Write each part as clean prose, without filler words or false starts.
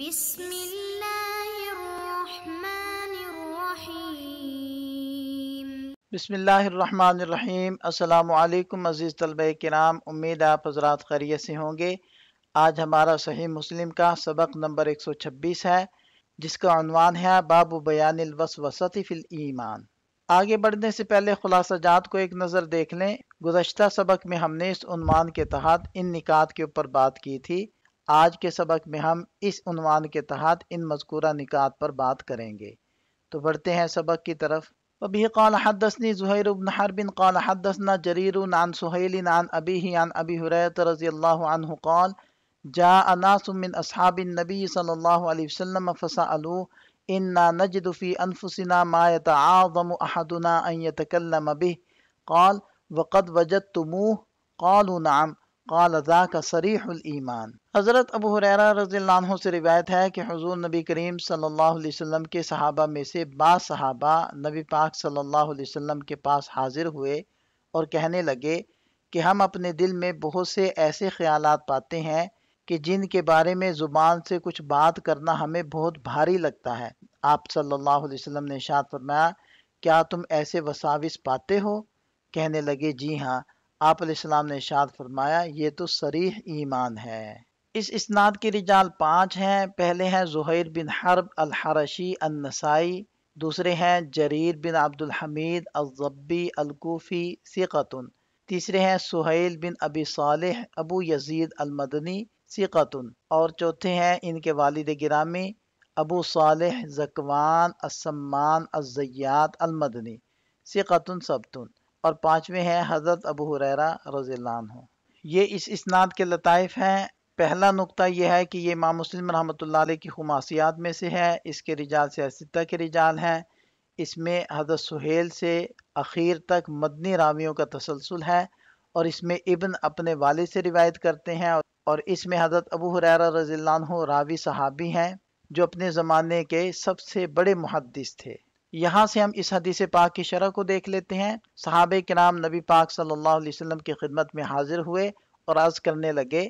بسم اللہ الرحمن الرحیم۔ بسم اللہ الرحمن الرحیم۔ السلام علیکم عزیز طلبہ کرام، امید آپ حضرات خیریت سے ہوں گے۔ آج ہمارا صحیح مسلم کا سبق نمبر 126 ہے، جس کا عنوان ہے باب بیان الوسوسۃ فی الایمان۔ آگے بڑھنے سے پہلے خلاصہ جات کو ایک نظر دیکھ لیں۔ گزشتہ سبق میں ہم نے اس عنوان کے تحت ان نکات کے اوپر بات کی تھی۔ آج کے سبق میں ہم اس عنوان کے تحت ان مذکورہ نکات پر بات کریں گے۔ تو بڑھتے ہیں سبق کی طرف۔ وبه قال حدثني زهير بن حرب قال حدثنا جرير عن سهيل عن أبيه عن أبي هريرة رضي الله عنه قال جاء ناس من أصحاب النبي صلى الله عليه وسلم فسألوا إنا نجد في أنفسنا ما يتعاظم أحدنا أن يتكلم به قال وقد وجدتموه قالوا نعم قال ذاك صریح الایمان۔ حضرت ابو ہریرہ رضی اللہ عنہ سے روایت ہے کہ حضور نبی کریم صلی اللہ علیہ وسلم کے صحابہ میں سے بعض صحابہ نبی پاک صلی اللہ علیہ وسلم کے پاس حاضر ہوئے اور کہنے لگے کہ ہم اپنے دل میں بہت سے ایسے خیالات پاتے ہیں کہ جن کے بارے میں زبان سے کچھ بات کرنا ہمیں بہت بھاری لگتا ہے۔ آپ صلی اللہ علیہ وسلم نے ارشاد فرمایا، کیا تم ایسے وساوس پاتے ہو؟ کہنے لگے جی ہاں۔ آپ علیہ السلام نے ارشاد فرمایا، یہ تو صریح ایمان ہے۔ اس اسناد کی رجال 5 ہیں۔ پہلے ہیں زہیر بن حرب الحرشی النسائی، دوسرے ہیں جریر بن عبد الحمید الضبی الکوفی ثقۃ، تیسرے ہیں سہیل بن ابی صالح ابو یزید المدنی ثقۃ، اور چوتھے ہیں ان کے والد گرامی ابو صالح زکوان السمان الزیات المدنی ثقۃ ثبت، اور پانچویں ہیں حضرت ابو ہریرہ رضی اللہ عنہ۔ یہ اس اسناد کے لطائف ہیں۔ پہلا نقطہ یہ ہے کہ یہ امام مسلم رحمۃ اللہ علیہ کی خماسیات میں سے ہے۔ اس کے رجال سیاستہ کے رجال ہیں۔ اس میں حضرت سہیل سے اخیر تک مدنی راویوں کا تسلسل ہے، اور اس میں ابن اپنے والد سے روایت کرتے ہیں، اور اس میں حضرت ابو ہریرہ رضی اللہ عنہ راوی صحابی ہیں جو اپنے زمانے کے سب سے بڑے محدث تھے۔ یہاں سے ہم اس حدیث پاک کی شرح کو دیکھ لیتے ہیں۔ صحابہ کرام نبی پاک صلی اللہ علیہ وسلم کی خدمت میں حاضر ہوئے اور عرض کرنے لگے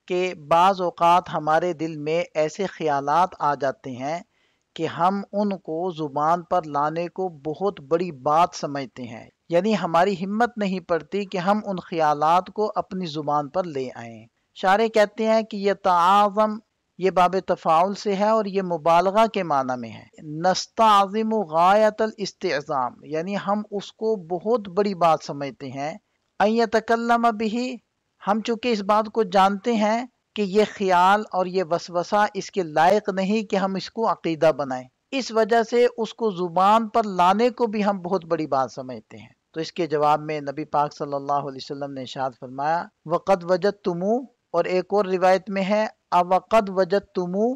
کہ بعض اوقات ہمارے دل میں ایسے خیالات آ جاتے ہیں کہ ہم ان کو زبان پر لانے کو بہت بڑی بات سمجھتے ہیں، یعنی ہماری ہمت نہیں پڑتی کہ ہم ان خیالات کو اپنی زبان پر لے آئیں۔ شارح کہتے ہیں کہ یہ تعاظم یہ باب تفاعل سے ہے اور یہ مبالغہ کے معنی میں ہے۔ نستعظم غایت الاستعظام، یعنی ہم اس کو بہت بڑی بات سمجھتے ہیں۔ ان یتکلم بہ، ہم چونکہ اس بات کو جانتے ہیں کہ یہ خیال اور یہ وسوسہ اس کے لائق نہیں کہ ہم اس کو عقیدہ بنائیں، اس وجہ سے اس کو زبان پر لانے کو بھی ہم بہت بڑی بات سمجھتے ہیں۔ تو اس کے جواب میں نبی پاک صلی اللہ علیہ وسلم نے ارشاد فرمایا وقد وجدتموہ، اور ایک اور روایت میں ہے اوقد وجدتموہ،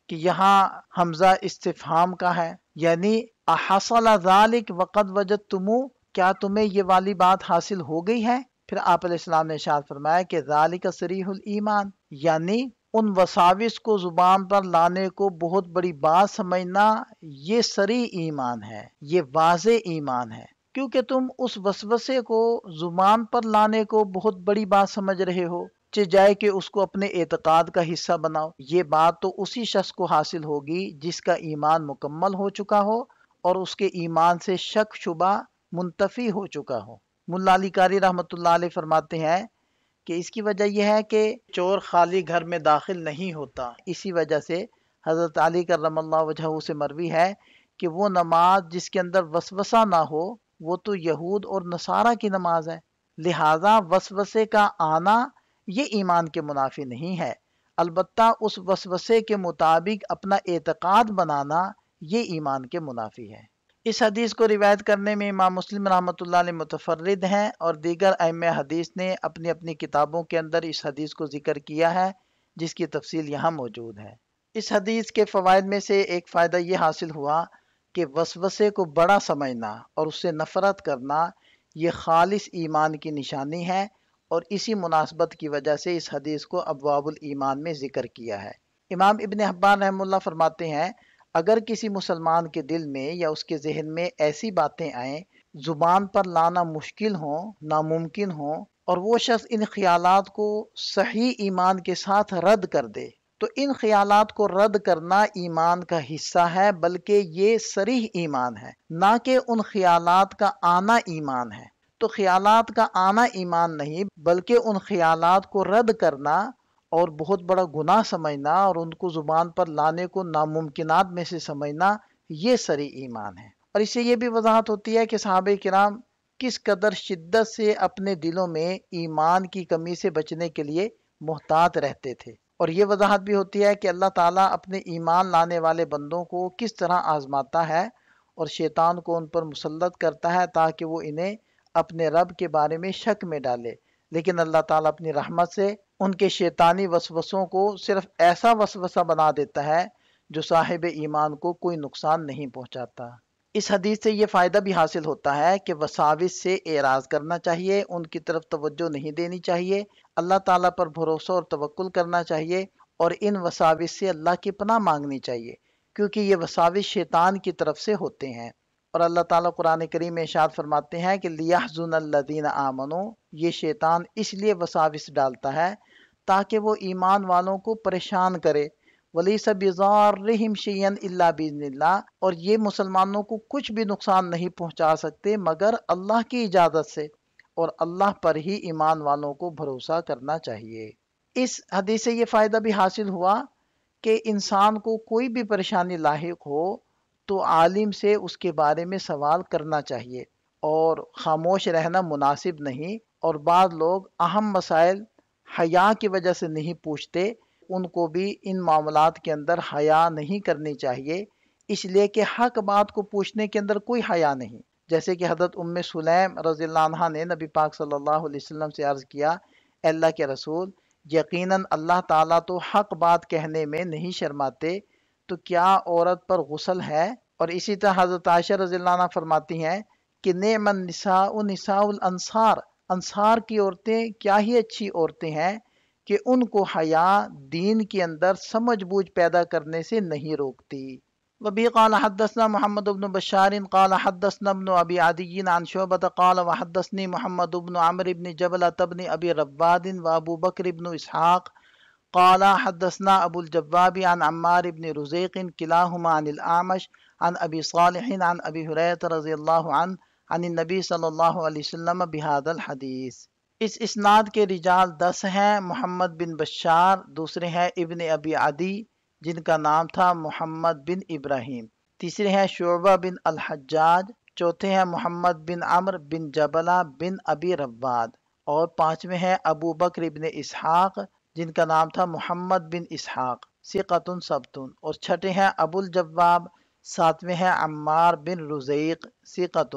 کہ یہاں حمزہ استفہام کا ہے، یعنی احصل ذالک وقد وجدتموہ، کیا تمہیں یہ والی بات حاصل ہو گئی ہے؟ پھر آپ علیہ السلام نے ارشاد فرمایا کہ ذالک صریح الایمان، یعنی ان وساوس کو زبان پر لانے کو بہت بڑی بات سمجھنا یہ صریح ایمان ہے، یہ واضح ایمان ہے، کیونکہ تم اس وسوسے کو زبان پر لانے کو بہت بڑی بات سمجھ رہے ہو، جائے کہ اس کو اپنے اعتقاد کا حصہ بناؤ۔ یہ بات تو اسی شخص کو حاصل ہوگی جس کا ایمان مکمل ہو چکا ہو اور اس کے ایمان سے شک شبہ منتفی ہو چکا ہو۔ ملا علی قاری رحمۃ اللہ علیہ فرماتے ہیں کہ اس کی وجہ یہ ہے کہ چور خالی گھر میں داخل نہیں ہوتا۔ اسی وجہ سے حضرت علی کرم اللہ وجہہ سے مروی ہے کہ وہ نماز جس کے اندر وسوسہ نہ ہو وہ تو یہود اور نصارہ کی نماز ہے، لہٰذا وسوسے کا آنا یہ ایمان کے منافی نہیں ہے، البتہ اس وسوسے کے مطابق اپنا اعتقاد بنانا یہ ایمان کے منافی ہے۔ اس حدیث کو روایت کرنے میں امام مسلم رحمۃ اللہ علیہ متفرد ہیں، اور دیگر ائمہ حدیث نے اپنی اپنی کتابوں کے اندر اس حدیث کو ذکر کیا ہے، جس کی تفصیل یہاں موجود ہے۔ اس حدیث کے فوائد میں سے ایک فائدہ یہ حاصل ہوا کہ وسوسے کو بڑا سمجھنا اور اس سے نفرت کرنا یہ خالص ایمان کی نشانی ہے، اور اسی مناسبت کی وجہ سے اس حدیث کو ابواب الایمان میں ذکر کیا ہے۔ امام ابن حبان رحمہ اللہ فرماتے ہیں اگر کسی مسلمان کے دل میں یا اس کے ذہن میں ایسی باتیں آئیں زبان پر لانا مشکل ہوں، ناممکن ہوں، اور وہ شخص ان خیالات کو صحیح ایمان کے ساتھ رد کر دے تو ان خیالات کو رد کرنا ایمان کا حصہ ہے، بلکہ یہ صریح ایمان ہے، نہ کہ ان خیالات کا آنا ایمان ہے۔ تو خیالات کا آنا ایمان نہیں، بلکہ ان خیالات کو رد کرنا اور بہت بڑا گناہ سمجھنا اور ان کو زبان پر لانے کو ناممکنات میں سے سمجھنا، یہ صریح ایمان ہے۔ اور اس سے یہ بھی وضاحت ہوتی ہے کہ صحابہ کرام کس قدر شدت سے اپنے دلوں میں ایمان کی کمی سے بچنے کے لیے محتاط رہتے تھے۔ اور یہ وضاحت بھی ہوتی ہے کہ اللہ تعالیٰ اپنے ایمان لانے والے بندوں کو کس طرح آزماتا ہے اور شیطان کو ان پر مسلط کرتا ہے تاکہ وہ انہیں اپنے رب کے بارے میں شک میں ڈالے، لیکن اللہ تعالیٰ اپنی رحمت سے ان کے شیطانی وسوسوں کو صرف ایسا وسوسہ بنا دیتا ہے جو صاحب ایمان کو کوئی نقصان نہیں پہنچاتا۔ اس حدیث سے یہ فائدہ بھی حاصل ہوتا ہے کہ وساوس سے اعراض کرنا چاہیے، ان کی طرف توجہ نہیں دینی چاہیے، اللہ تعالیٰ پر بھروسہ اور توکل کرنا چاہیے، اور ان وساوس سے اللہ کی پناہ مانگنی چاہیے، کیونکہ یہ وساوس شیطان کی طرف سے ہوتے ہیں۔ اور اللہ تعالیٰ قرآن کریم میں ارشاد فرماتے ہیں کہ لِيَحْزُنَ الَّذِينَ آمَنُوا، یہ شیطان اس لیے وساوس ڈالتا ہے تاکہ وہ ایمان والوں کو پریشان کرے، وَلَيْسَ بِضَارِّهِمْ شَيْئًا إِلَّا بِإِذْنِ اللَّهِ، اور یہ مسلمانوں کو کچھ بھی نقصان نہیں پہنچا سکتے مگر اللہ کی اجازت سے، اور اللہ پر ہی ایمان والوں کو بھروسہ کرنا چاہیے۔ اس حدیث سے یہ فائدہ بھی حاصل ہوا کہ انسان کو کوئی بھی پریشانی لاحق ہو تو عالم سے اس کے بارے میں سوال کرنا چاہیے، اور خاموش رہنا مناسب نہیں۔ اور بعض لوگ اہم مسائل حیا کی وجہ سے نہیں پوچھتے، ان کو بھی ان معاملات کے اندر حیا نہیں کرنی چاہیے، اس لیے کہ حق بات کو پوچھنے کے اندر کوئی حیا نہیں۔ جیسے کہ حضرت ام سلیم رضی اللہ عنہ نے نبی پاک صلی اللہ علیہ وسلم سے عرض کیا، اے اللہ کے رسول، یقیناً اللہ تعالیٰ تو حق بات کہنے میں نہیں شرماتے، تو کیا عورت پر غسل ہے؟ اور اسی طرح حضرت عائشہ رضی اللہ عنہ فرماتی ہیں کہ نعم النساء نساء الانصار، انصار کی عورتیں کیا ہی اچھی عورتیں ہیں کہ ان کو حیا دین کے اندر سمجھ بوجھ پیدا کرنے سے نہیں روکتی۔ وبه قال حدثنا محمد بن بشار قال حدثنا ابن ابي عدي عن شعبة قال وحدثني محمد بن عمرو بن جبلة بن ابي رواد وابو بكر بن اسحاق قال حدثنا ابو الجواب عن عمار بن رزيق كلاهما عن الاعمش عن ابي صالح عن ابي هريرة رضي الله عنه عن النبي صلی اللہ علیہ وسلم بهذا الحدیث۔ اس اسناد کے رجال 10 ہیں۔ محمد بن بشار، دوسرے ہیں ابن ابی عدی جن کا نام تھا محمد بن ابراہیم، تیسرے ہیں شعبہ بن الحجاج، چوتھے ہیں محمد بن عمر بن جبلہ بن ابی رواد، اور پانچویں ہیں ابو بکر ابن اسحاق جن کا نام تھا محمد بن اسحاق، ثقۃ ثبت، اور چھٹے ہیں ابو الجواب، ساتویں ہیں عمار بن رزیق، ثقۃ،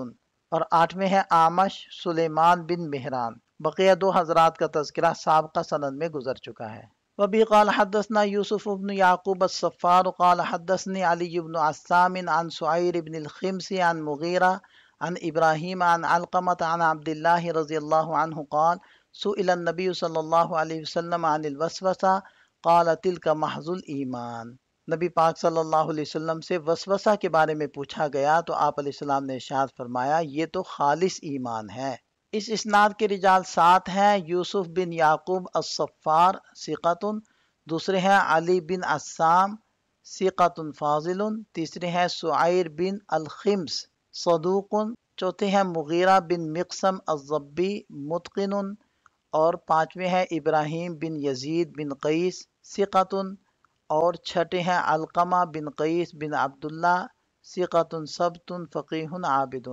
اور آٹھویں ہیں آمش سلیمان بن مہران۔ بقیہ 2 حضرات کا تذکرہ سابقہ سند میں گزر چکا ہے۔ وبه قال حدثنا يوسف بن يعقوب الصفار قال حدثني علي بن عسام عن سعير بن الخمس عن مغيرة عن إبراهيم عن علقمة عن عبد الله رضي الله عنه قال سئل النبي صلى الله عليه وسلم عن الوسوسة قال تلك محض الإيمان۔ نبی پاک صلی اللہ علیہ وسلم سے وسوسہ کے بارے میں پوچھا گیا تو آپ علیہ السلام نے ارشاد فرمایا یہ تو خالص ایمان ہے۔ اس اسناد کے رجال 7 ہیں۔ یوسف بن یعقوب الصفار ثقۃ، دوسرے ہیں علی بن عسام ثقۃ فاضل، تیسرے ہیں سعیر بن الخمس صدوق، چوتھے ہیں مغیرہ بن مقسم الضبی متقن، اور پانچویں ہیں ابراہیم بن یزید بن قیس ثقۃ، اور چھٹے ہیں علقمہ بن قیس بن عبداللہ ثقۃ ثبت فقیہ عابد،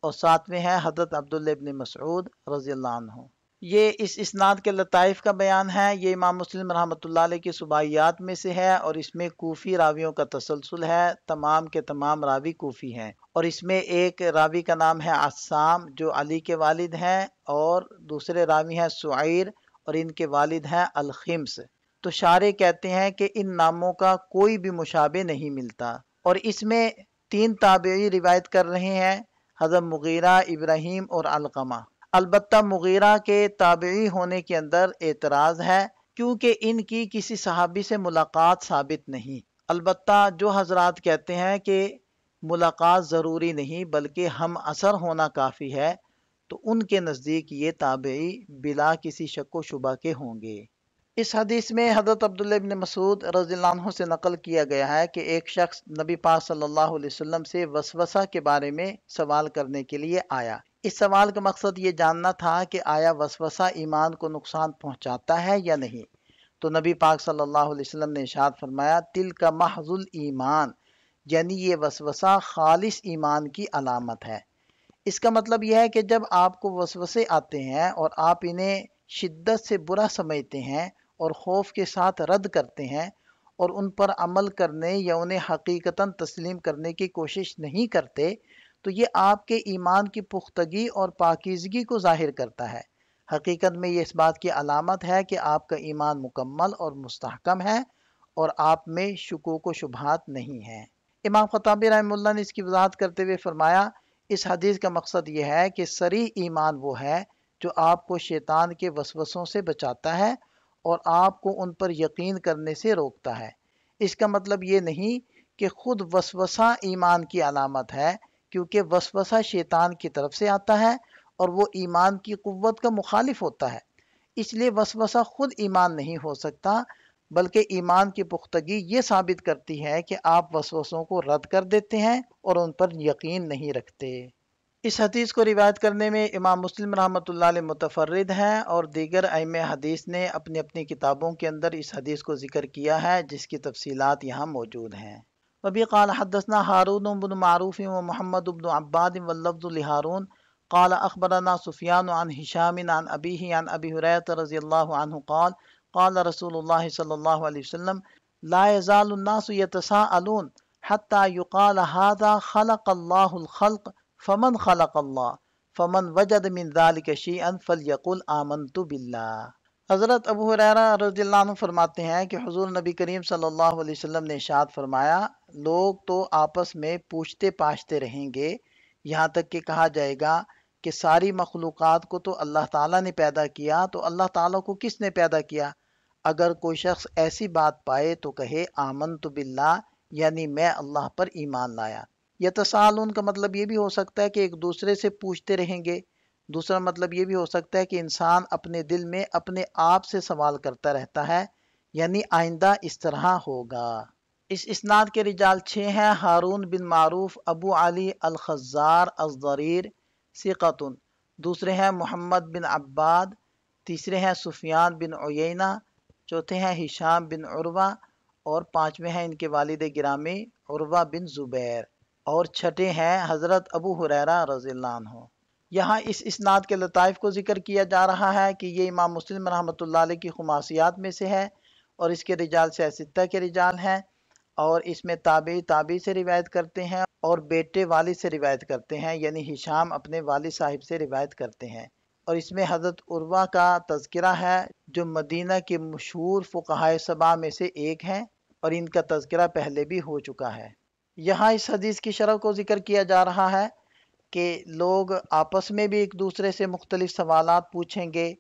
اور ساتویں ہیں حضرت عبداللہ بن مسعود رضی اللہ عنہ۔ یہ اس اسناد کے لطائف کا بیان ہے۔ یہ امام مسلم رحمۃ اللہ علیہ کی صباحیات میں سے ہے، اور اس میں کوفی راویوں کا تسلسل ہے، تمام کے تمام راوی کوفی ہیں، اور اس میں ایک راوی کا نام ہے عسام جو علی کے والد ہیں، اور دوسرے راوی ہیں سعیر اور ان کے والد ہیں الخمس۔ تو شارح کہتے ہیں کہ ان ناموں کا کوئی بھی مشابہ نہیں ملتا، اور اس میں 3 تابعی روایت کر رہے ہیں، حضرت مغیرہ، ابراہیم اور علقمہ۔ البتہ مغیرہ کے تابعی ہونے کے اندر اعتراض ہے کیونکہ ان کی کسی صحابی سے ملاقات ثابت نہیں۔ البتہ جو حضرات کہتے ہیں کہ ملاقات ضروری نہیں بلکہ ہم عصر ہونا کافی ہے، تو ان کے نزدیک یہ تابعی بلا کسی شک و شبہ کے ہوں گے۔ اس حدیث میں حضرت عبداللہ ابن مسعود رضی اللہ عنہ سے نقل کیا گیا ہے کہ ایک شخص نبی پاک صلی اللہ علیہ وسلم سے وسوسہ کے بارے میں سوال کرنے کے لیے آیا۔ اس سوال کا مقصد یہ جاننا تھا کہ آیا وسوسہ ایمان کو نقصان پہنچاتا ہے یا نہیں۔ تو نبی پاک صلی اللہ علیہ وسلم نے ارشاد فرمایا، تِلْکَ مَحْضُ الْایمان، یعنی یہ وسوسہ خالص ایمان کی علامت ہے۔ اس کا مطلب یہ ہے کہ جب آپ کو وسوسے آتے ہیں اور آپ انہیں شدت سے برا سمجھتے ہیں اور خوف کے ساتھ رد کرتے ہیں اور ان پر عمل کرنے یا انہیں حقیقتاً تسلیم کرنے کی کوشش نہیں کرتے، تو یہ آپ کے ایمان کی پختگی اور پاکیزگی کو ظاہر کرتا ہے۔ حقیقت میں یہ اس بات کی علامت ہے کہ آپ کا ایمان مکمل اور مستحکم ہے اور آپ میں شکوک و شبہات نہیں ہیں۔ امام خطابی رحمہ اللہ نے اس کی وضاحت کرتے ہوئے فرمایا، اس حدیث کا مقصد یہ ہے کہ صریح ایمان وہ ہے جو آپ کو شیطان کے وسوسوں سے بچاتا ہے اور آپ کو ان پر یقین کرنے سے روکتا ہے۔ اس کا مطلب یہ نہیں کہ خود وسوسہ ایمان کی علامت ہے، کیونکہ وسوسہ شیطان کی طرف سے آتا ہے اور وہ ایمان کی قوت کا مخالف ہوتا ہے۔ اس لیے وسوسہ خود ایمان نہیں ہو سکتا، بلکہ ایمان کی پختگی یہ ثابت کرتی ہے کہ آپ وسوسوں کو رد کر دیتے ہیں اور ان پر یقین نہیں رکھتے۔ اس حدیث کو روایت کرنے میں امام مسلم رحمۃ اللہ علیہ متفرد ہیں اور دیگر ائمہ حدیث نے اپنی اپنی کتابوں کے اندر اس حدیث کو ذکر کیا ہے، جس کی تفصیلات یہاں موجود ہیں۔ وبی قال حدثنا ہارون بن معروف و محمد بن عباد واللفظ لہارون قال اخبرنا سفیان عن ہشام عن ابیہ عن ابی ہریرہ رضی اللہ عنہ قال قال رسول اللہ صلی اللہ علیہ وسلم لا يزال الناس يتساءلون حتى يقال هذا خلق الله الخلق فمن خلق اللہ فمن وجد من ذلك شيئا فليقل آمنت باللہ۔ حضرت ابو ہریرہ رضی اللہ عنہ فرماتے ہیں کہ حضور نبی کریم صلی اللہ علیہ وسلم نے ارشاد فرمایا، لوگ تو آپس میں پوچھتے پاچھتے رہیں گے یہاں تک کہ کہا جائے گا کہ ساری مخلوقات کو تو اللہ تعالیٰ نے پیدا کیا، تو اللہ تعالیٰ کو کس نے پیدا کیا؟ اگر کوئی شخص ایسی بات پائے تو کہے آمنت باللہ، یعنی میں اللہ پر ایمان لایا۔ یتساءلون کا مطلب یہ بھی ہو سکتا ہے کہ ایک دوسرے سے پوچھتے رہیں گے۔ دوسرا مطلب یہ بھی ہو سکتا ہے کہ انسان اپنے دل میں اپنے آپ سے سوال کرتا رہتا ہے، یعنی آئندہ اس طرح ہوگا۔ اس اسناد کے رجال 6 ہیں۔ ہارون بن معروف ابو علی الخزار الضریر ثقۃ، دوسرے ہیں محمد بن عباد، تیسرے ہیں سفیان بن عیینہ، چوتھے ہیں ہشام بن عروہ، اور پانچویں ہیں ان کے والد گرامی عروہ بن زبیر، اور چھٹے ہیں حضرت ابو ہریرہ رضی اللہ عنہ۔ یہاں اس اسناد کے لطائف کو ذکر کیا جا رہا ہے کہ یہ امام مسلم رحمۃ اللہ علیہ کی خماسیات میں سے ہے اور اس کے رجال ستہ کے رجال ہیں، اور اس میں تابعی سے روایت کرتے ہیں اور بیٹے والد سے روایت کرتے ہیں، یعنی ہشام اپنے والد صاحب سے روایت کرتے ہیں، اور اس میں حضرت عروہ کا تذکرہ ہے جو مدینہ کے مشہور فقہائے 7 میں سے ایک ہیں، اور ان کا تذکرہ پہلے بھی ہو چکا ہے۔ یہاں اس حدیث کی شرح کو ذکر کیا جا رہا ہے کہ لوگ آپس میں بھی ایک دوسرے سے مختلف سوالات پوچھیں گے،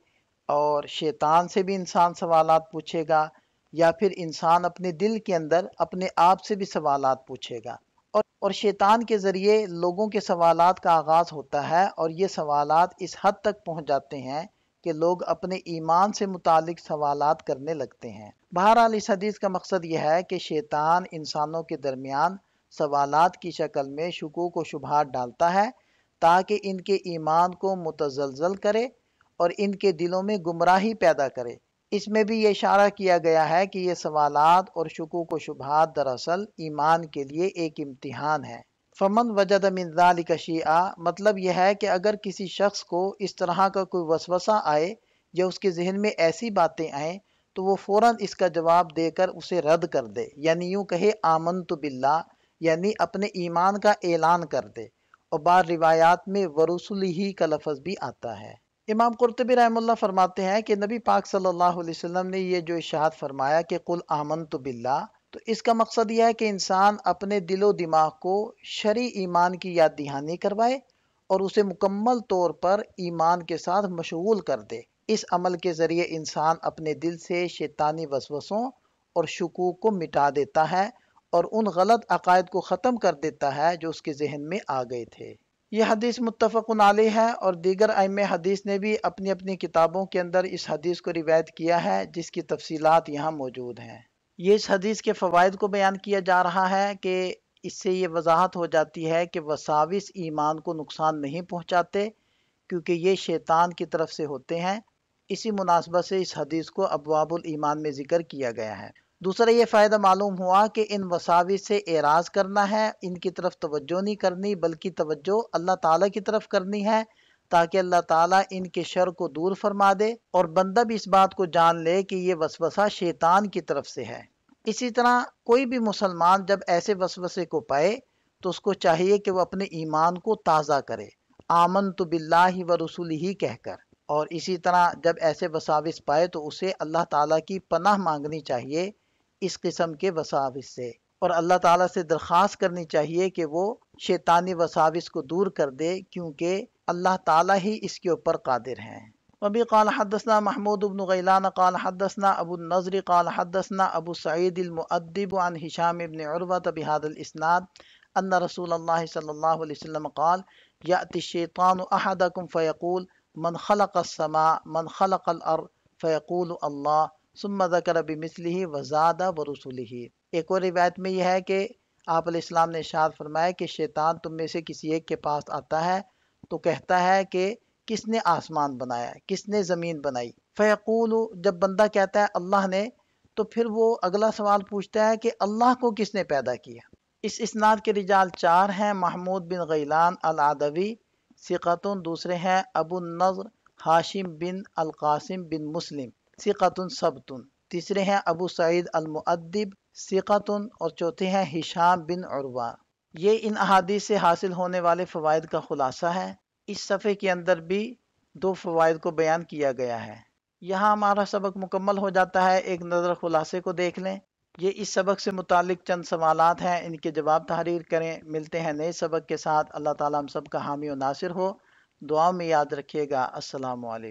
اور شیطان سے بھی انسان سوالات پوچھے گا، یا پھر انسان اپنے دل کے اندر اپنے آپ سے بھی سوالات پوچھے گا، اور شیطان کے ذریعے لوگوں کے سوالات کا آغاز ہوتا ہے، اور یہ سوالات اس حد تک پہنچ جاتے ہیں کہ لوگ اپنے ایمان سے متعلق سوالات کرنے لگتے ہیں۔ بہرحال اس حدیث کا مقصد یہ ہے کہ شیطان انسانوں کے درمیان سوالات کی شکل میں شکوک و شبہات ڈالتا ہے تاکہ ان کے ایمان کو متزلزل کرے اور ان کے دلوں میں گمراہی پیدا کرے۔ اس میں بھی یہ اشارہ کیا گیا ہے کہ یہ سوالات اور شکوک و شبہات دراصل ایمان کے لیے ایک امتحان ہے۔ فمن وجد من ذلک شیئا، مطلب یہ ہے کہ اگر کسی شخص کو اس طرح کا کوئی وسوسہ آئے یا اس کے ذہن میں ایسی باتیں آئیں تو وہ فوراً اس کا جواب دے کر اسے رد کر دے، یعنی یوں کہے آمنت باللہ، یعنی اپنے ایمان کا اعلان کر دے، اور بعض روایات میں ورسلہ کا لفظ بھی آتا ہے۔ امام قرطبی رحمہ اللہ فرماتے ہیں کہ نبی پاک صلی اللہ علیہ وسلم نے یہ جو ارشاد فرمایا کہ قل آمنت باللہ، تو اس کا مقصد یہ ہے کہ انسان اپنے دل و دماغ کو شرعی ایمان کی یاد دہانی کروائے اور اسے مکمل طور پر ایمان کے ساتھ مشغول کر دے۔ اس عمل کے ذریعے انسان اپنے دل سے شیطانی وسوسوں اور شکوک کو مٹا دیتا ہے اور ان غلط عقائد کو ختم کر دیتا ہے جو اس کے ذہن میں آ گئے تھے۔ یہ حدیث متفقن علیہ ہے اور دیگر ائمہ حدیث نے بھی اپنی اپنی کتابوں کے اندر اس حدیث کو روایت کیا ہے، جس کی تفصیلات یہاں موجود ہیں۔ یہ اس حدیث کے فوائد کو بیان کیا جا رہا ہے کہ اس سے یہ وضاحت ہو جاتی ہے کہ وساوس ایمان کو نقصان نہیں پہنچاتے، کیونکہ یہ شیطان کی طرف سے ہوتے ہیں۔ اسی مناسبت سے اس حدیث کو ابواب الایمان میں ذکر کیا گیا ہے۔ دوسرا یہ فائدہ معلوم ہوا کہ ان وساوس سے اعراض کرنا ہے، ان کی طرف توجہ نہیں کرنی، بلکہ توجہ اللہ تعالیٰ کی طرف کرنی ہے، تاکہ اللہ تعالیٰ ان کے شر کو دور فرما دے اور بندہ بھی اس بات کو جان لے کہ یہ وسوسہ شیطان کی طرف سے ہے۔ اسی طرح کوئی بھی مسلمان جب ایسے وسوسے کو پائے تو اس کو چاہیے کہ وہ اپنے ایمان کو تازہ کرے، آمنت باللہ و رسولہ کہہ کر، اور اسی طرح جب ایسے وساوس پائے تو اسے اللہ تعالیٰ کی پناہ مانگنی چاہیے اس قسم کے وساوس سے، اور اللہ تعالیٰ سے درخواست کرنی چاہیے کہ وہ شیطانی وساوس کو دور کر دے، کیونکہ اللہ تعالیٰ ہی اس کے اوپر قادر ہیں۔ وبی قال حدثنا محمود بن غیلان قال حدثنا ابو النضر قال حدثنا ابو سعید المؤدب عن هشام بن عروة بهذا الاسناد ان رسول اللہ صلی اللہ علیہ وسلم قال یأتی الشیطان احدکم فیقول من خلق السماء من خلق الارض فیقول اللہ ثم ذکر بمثلہ وزاد ورسلہ۔ ایک اور روایت میں یہ ہے کہ آپ علیہ السلام نے ارشاد فرمایا کہ شیطان تم میں سے کسی ایک کے پاس آتا ہے تو کہتا ہے کہ کس نے آسمان بنایا، کس نے زمین بنائی؟ فیقول، جب بندہ کہتا ہے اللہ نے، تو پھر وہ اگلا سوال پوچھتا ہے کہ اللہ کو کس نے پیدا کیا؟ اس اسناد کے رجال 4 ہیں: محمود بن غیلان العدوی ثقۃ، دوسرے ہیں ابو النضر ہاشم بن القاسم بن مسلم ثقۃ ثبت، تیسرے ہیں ابو سعید المؤدب ثقۃ، اور چوتھے ہیں ہشام بن عروہ۔ یہ ان احادیث سے حاصل ہونے والے فوائد کا خلاصہ ہے۔ اس صفحے کے اندر بھی 2 فوائد کو بیان کیا گیا ہے۔ یہاں ہمارا سبق مکمل ہو جاتا ہے، ایک نظر خلاصے کو دیکھ لیں۔ یہ اس سبق سے متعلق چند سوالات ہیں، ان کے جواب تحریر کریں۔ ملتے ہیں نئے سبق کے ساتھ۔ اللہ تعالیٰ ہم سب کا حامی و ناصر ہو۔ دعاؤں میں یاد رکھیے گا۔ السلام علیکم۔